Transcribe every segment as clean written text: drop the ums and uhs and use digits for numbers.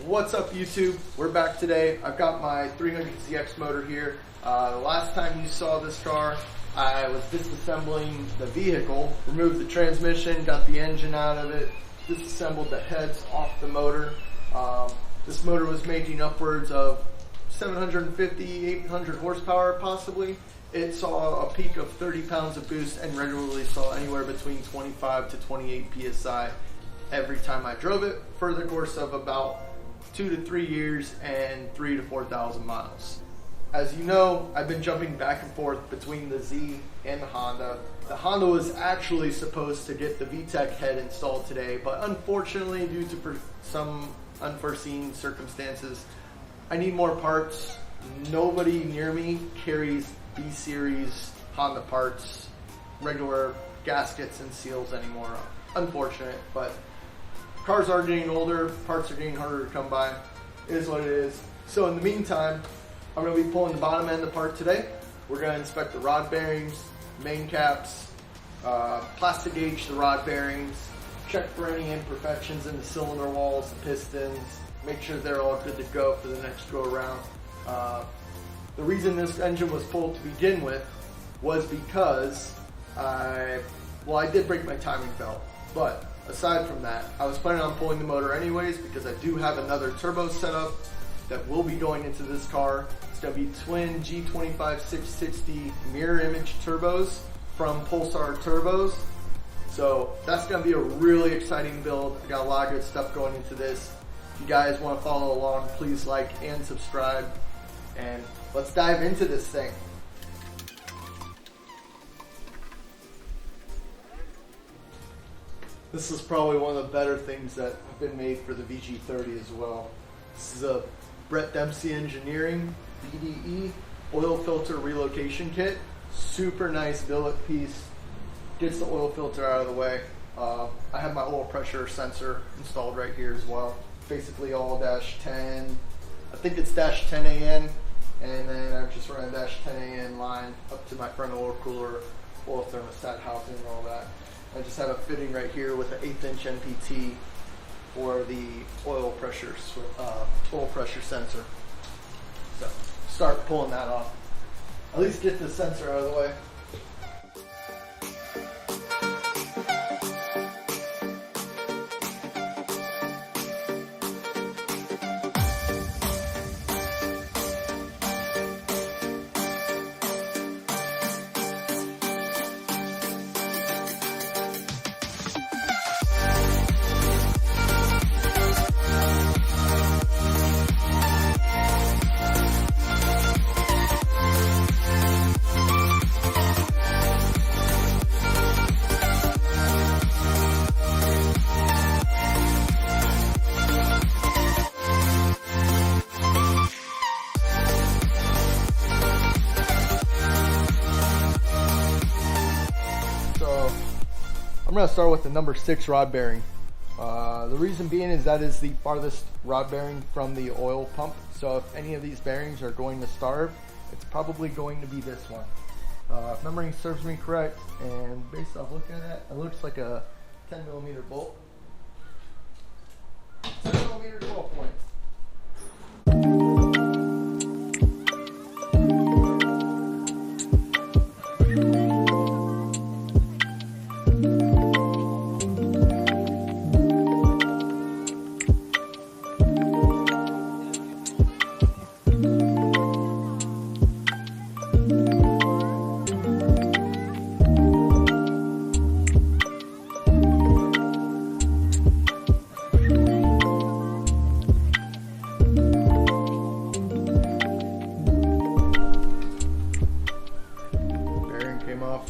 What's up YouTube? We're back today. I've got my 300ZX motor here. The last time you saw this car, I was disassembling the vehicle, removed the transmission, got the engine out of it, disassembled the heads off the motor. This motor was making upwards of 750, 800 horsepower possibly. It saw a peak of 30 pounds of boost and regularly saw anywhere between 25 to 28 PSI every time I drove it for the course of about 2 to 3 years and 3 to 4,000 miles. As you know, I've been jumping back and forth between the Z and the Honda. The Honda was actually supposed to get the VTEC head installed today, but unfortunately, due to some unforeseen circumstances, I need more parts. Nobody near me carries B-Series Honda parts, regular gaskets and seals anymore. Unfortunate, but cars are getting older, parts are getting harder to come by. It is what it is. So in the meantime, I'm going to be pulling the bottom end apart today. We're going to inspect the rod bearings, main caps, plastic gauge the rod bearings, check for any imperfections in the cylinder walls, the pistons, make sure they're all good to go for the next go around. The reason this engine was pulled to begin with was because I did break my timing belt, but aside from that, I was planning on pulling the motor anyways because I do have another turbo setup that will be going into this car. It's going to be twin G25 660 mirror image turbos from Pulsar Turbos. So that's going to be a really exciting build. I got a lot of good stuff going into this. If you guys want to follow along, please like and subscribe. And let's dive into this thing. This is probably one of the better things that have been made for the VG30 as well. This is a Brett Dempsey Engineering BDE oil filter relocation kit. Super nice billet piece. Gets the oil filter out of the way. I have my oil pressure sensor installed right here as well. Basically all -10. I think it's -10 AN. And then I've just run a -10 AN line up to my front oil cooler, oil thermostat housing and all that. I just have a fitting right here with an 1/8 inch NPT for the oil pressure sensor. So start pulling that off. At least get the sensor out of the way. I'm going to start with the number 6 rod bearing. The reason being is that is the farthest rod bearing from the oil pump. So if any of these bearings are going to starve, it's probably going to be this one. If memory serves me correct, and based off looking at it, it looks like a 10mm bolt. 10mm 12 point.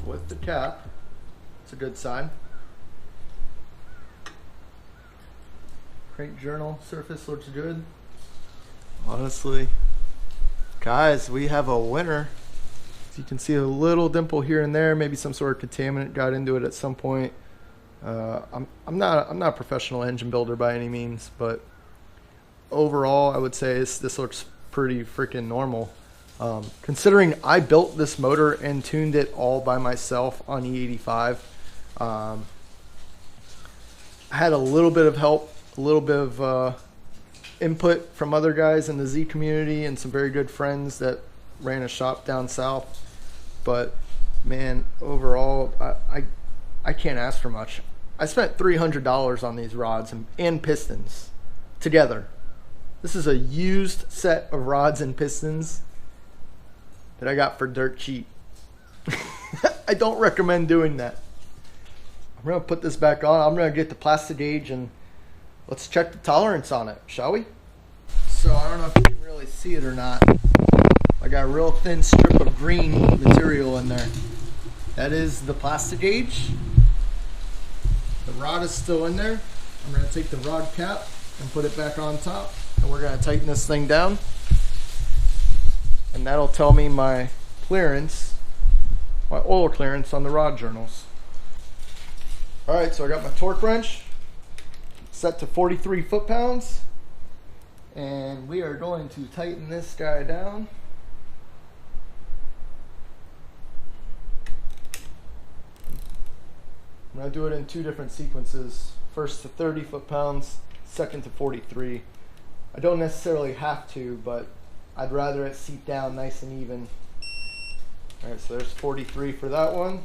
With the cap, it's a good sign. Crank journal surface looks good. Honestly, guys, we have a winner. As you can see, a little dimple here and there, maybe some sort of contaminant got into it at some point. I'm not a professional engine builder by any means, but overall I would say this looks pretty freaking normal. Considering I built this motor and tuned it all by myself on E85, I had a little bit of help, a little bit of input from other guys in the Z community and some very good friends that ran a shop down south. But man, overall, I can't ask for much. I spent $300 on these rods and pistons together. This is a used set of rods and pistons that I got for dirt cheap. I don't recommend doing that. I'm going to put this back on. I'm going to get the plastic gauge and let's check the tolerance on it, shall we? So I don't know if you can really see it or not. I got a real thin strip of green material in there. That is the plastic gauge. The rod is still in there. I'm going to take the rod cap and put it back on top, and we're going to tighten this thing down, and that'll tell me my clearance, my oil clearance on the rod journals. Alright, so I got my torque wrench set to 43 foot-pounds, and we are going to tighten this guy down. I'm going to do it in two different sequences. First to 30 foot-pounds, second to 43. I don't necessarily have to, but I'd rather it seat down nice and even. Alright, so there's 43 for that one.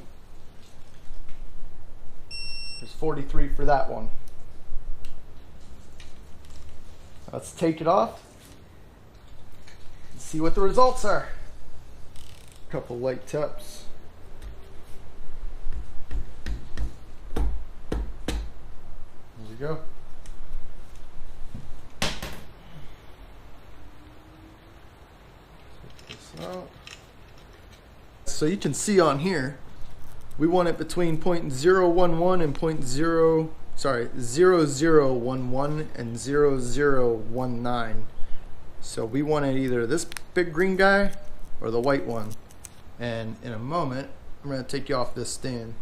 There's 43 for that one. Let's take it off and see what the results are. A couple light taps. There we go. Take this out. So you can see on here, we want it between 0.011 and 0011 and 0019. So we wanted either this big green guy or the white one. And in a moment, I'm going to take you off this stand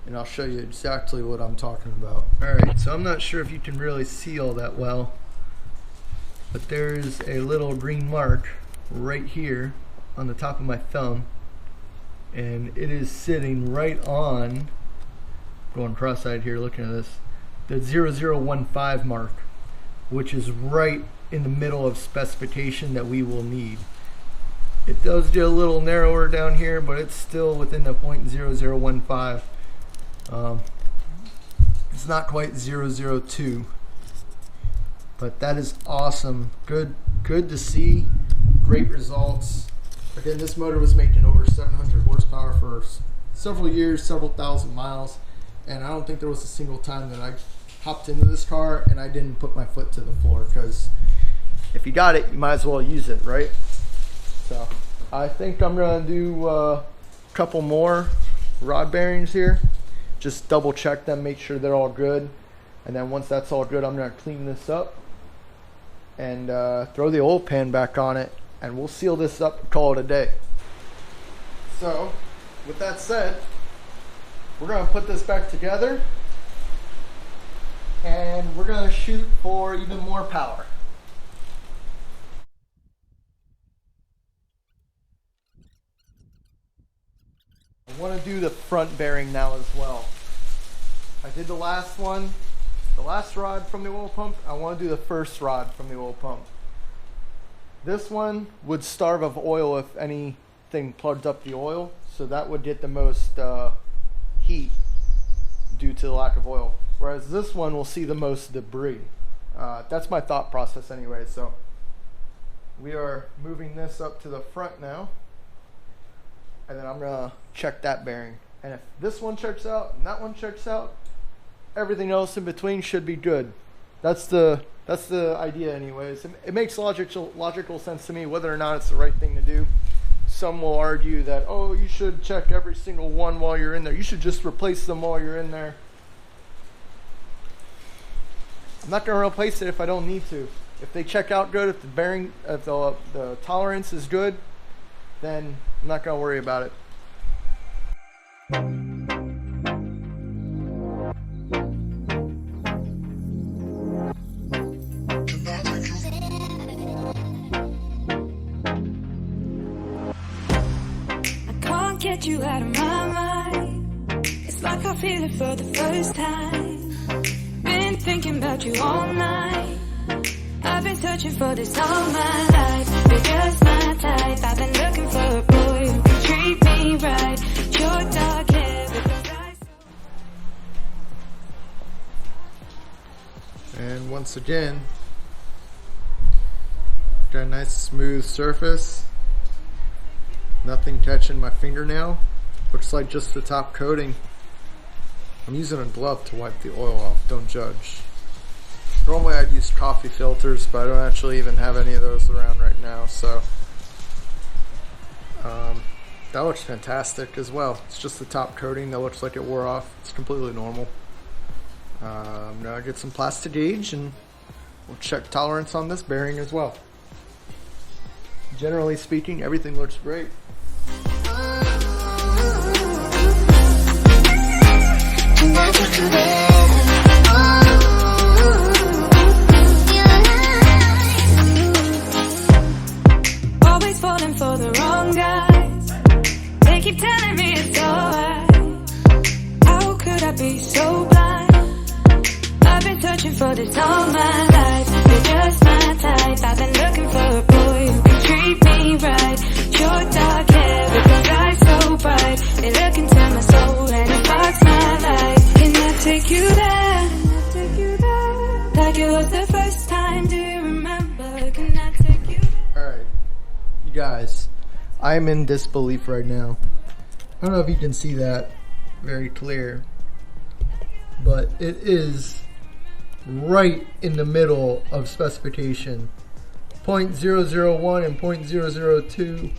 and I'll show you exactly what I'm talking about. Alright, so I'm not sure if you can really see all that well, but there's a little green mark right here on the top of my thumb, and it is sitting right on, going cross-eyed here looking at this, the 0015 mark, which is right in the middle of specification that we will need. It does get a little narrower down here, but it's still within the 0.0015. It's not quite 002, but that is awesome. Good to see. Great results. Again, this motor was making over 700 horsepower for several years, several thousand miles, and I don't think there was a single time that I hopped into this car and I didn't put my foot to the floor, because if you got it, you might as well use it, right? So I think I'm going to do a couple more rod bearings here. Just double check them, make sure they're all good, and then once that's all good, I'm going to clean this up and throw the oil pan back on it, and we'll seal this up and call it a day. So with that said, we're going to put this back together and we're going to shoot for even more power. I want to do the front bearing now as well. I did the last one, the last rod from the oil pump. I want to do the first rod from the oil pump. This one would starve of oil if anything plugged up the oil, so that would get the most heat due to the lack of oil. Whereas this one will see the most debris. That's my thought process anyway. So we are moving this up to the front now, and then I'm gonna check that bearing. And if this one checks out and that one checks out, everything else in between should be good. That's the idea anyways. It makes logical sense to me. Whether or not it's the right thing to do, some will argue that, oh, you should check every single one while you're in there. You should just replace them while you're in there. I'm not going to replace it if I don't need to. If they check out good, if the bearing, if the tolerance is good, then I'm not going to worry about it. Get you out of my mind. It's like I feel it for the first time. Been thinking about you all night. I I've been searching for this all my life. You're just my type. I've been looking for a boy who can treat me right. Short dark hair with those eyes. And once again, got a nice smooth surface. Nothing catching my fingernail. Looks like just the top coating. I'm using a glove to wipe the oil off, don't judge. Normally I'd use coffee filters, but I don't actually even have any of those around right now, so that looks fantastic as well. It's just the top coating that looks like it wore off. It's completely normal. I'm gonna get some plastic gauge and we'll check tolerance on this bearing as well. Generally speaking, everything looks great. Always falling for the wrong guys. They keep telling me it's alright. How could I be so blind? I've been searching for this all my life. You're just my type. I've been looking for a boy who can treat me right. Short dark hair with those eyes so bright. They look into my soul and it sparks my life. Can I take you there? Like it was the first time. Do you remember? Can I take you there? Alright, you guys, I'm in disbelief right now. I don't know if you can see that very clear, but it is right in the middle of specification. 0.001 and 0.002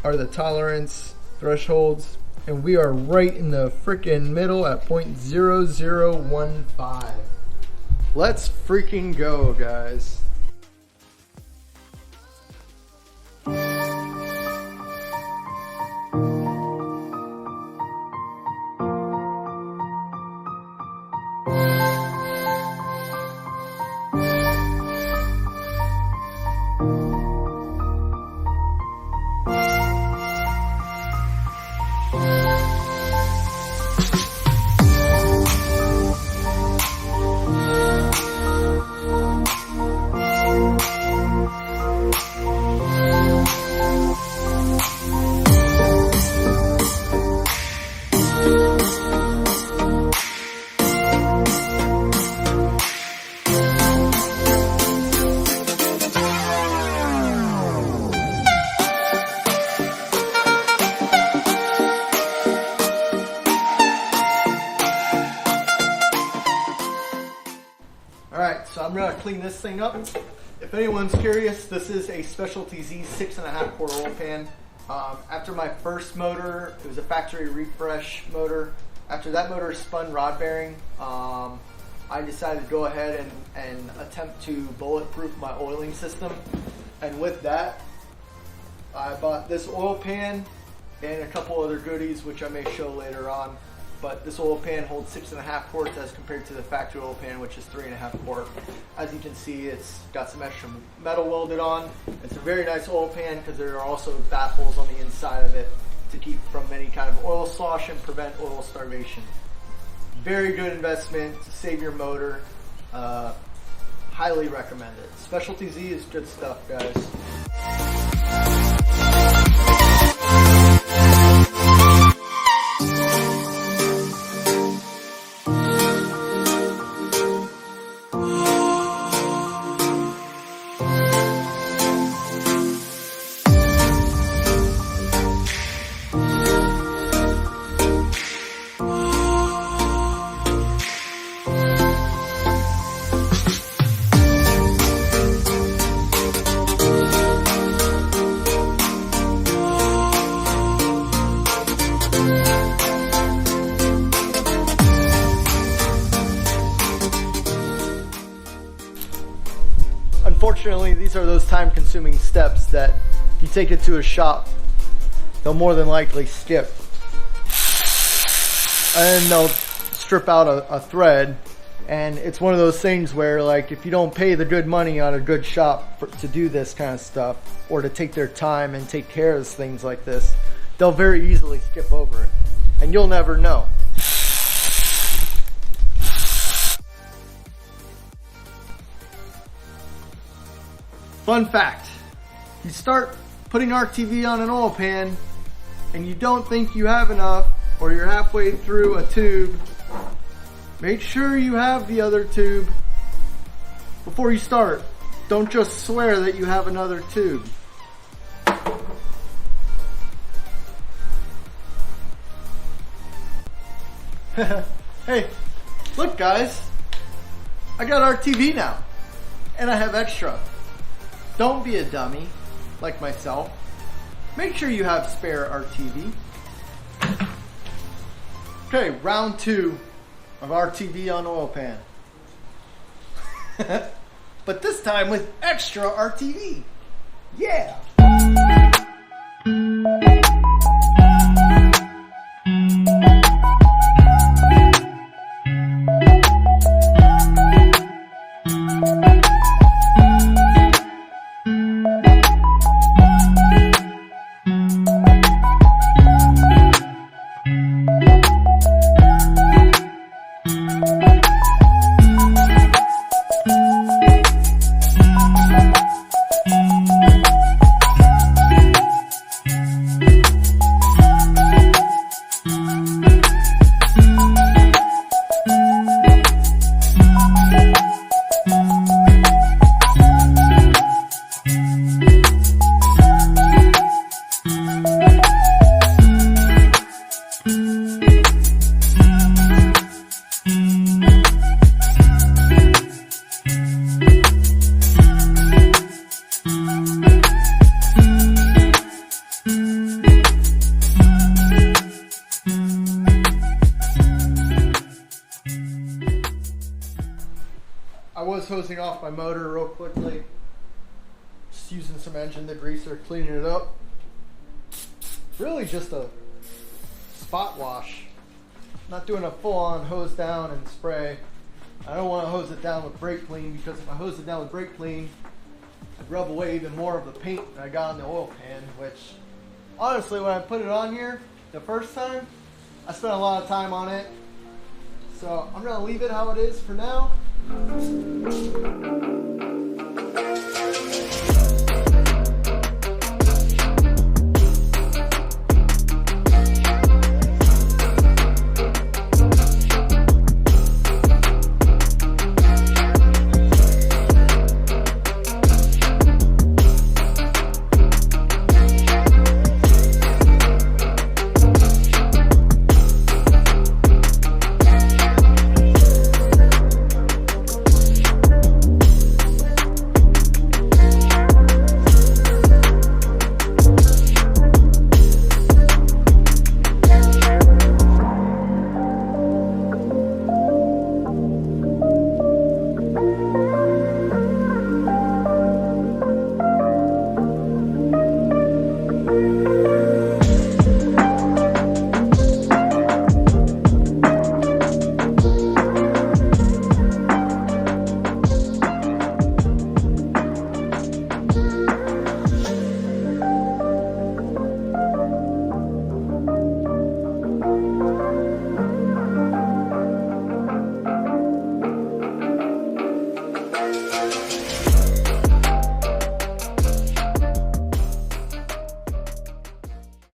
are the tolerance thresholds, and we are right in the frickin' middle at 0.0015. Let's freaking go, guys. Alright, so I'm going to clean this thing up. If anyone's curious, this is a Specialty Z 6.5 quart oil pan. After my first motor, it was a factory refresh motor. After that motor spun rod bearing, I decided to go ahead and attempt to bulletproof my oiling system. And with that, I bought this oil pan and a couple other goodies, which I may show later on. But this oil pan holds 6.5 quarts as compared to the factory oil pan, which is 3.5 quart. As you can see, it's got some extra metal welded on. It's a very nice oil pan because there are also baffles on the inside of it to keep from any kind of oil slosh and prevent oil starvation. Very good investment to save your motor. Highly recommend it. Specialty Z is good stuff, guys. Unfortunately, these are those time-consuming steps that if you take it to a shop, they'll more than likely skip. And they'll strip out a thread, and it's one of those things where, like, if you don't pay the good money on a good shop to do this kind of stuff, or to take their time and take care of things like this, they'll very easily skip over it, and you'll never know. Fun fact, you start putting RTV on an oil pan and you don't think you have enough, or you're halfway through a tube, make sure you have the other tube before you start. Don't just swear that you have another tube. Hey, look guys, I got RTV now, and I have extra. Don't be a dummy like myself. Make sure you have spare RTV. Okay, round 2 of RTV on oil pan. But this time with extra RTV. Yeah! I was hosing off my motor real quickly, just using some engine degreaser, cleaning it up. Really just a spot wash, not doing a full-on hose down and spray. I don't want to hose it down with brake clean, because if I hose it down with brake clean, I'd rub away even more of the paint that I got on the oil pan, which honestly when I put it on here the first time, I spent a lot of time on it. So I'm going to leave it how it is for now.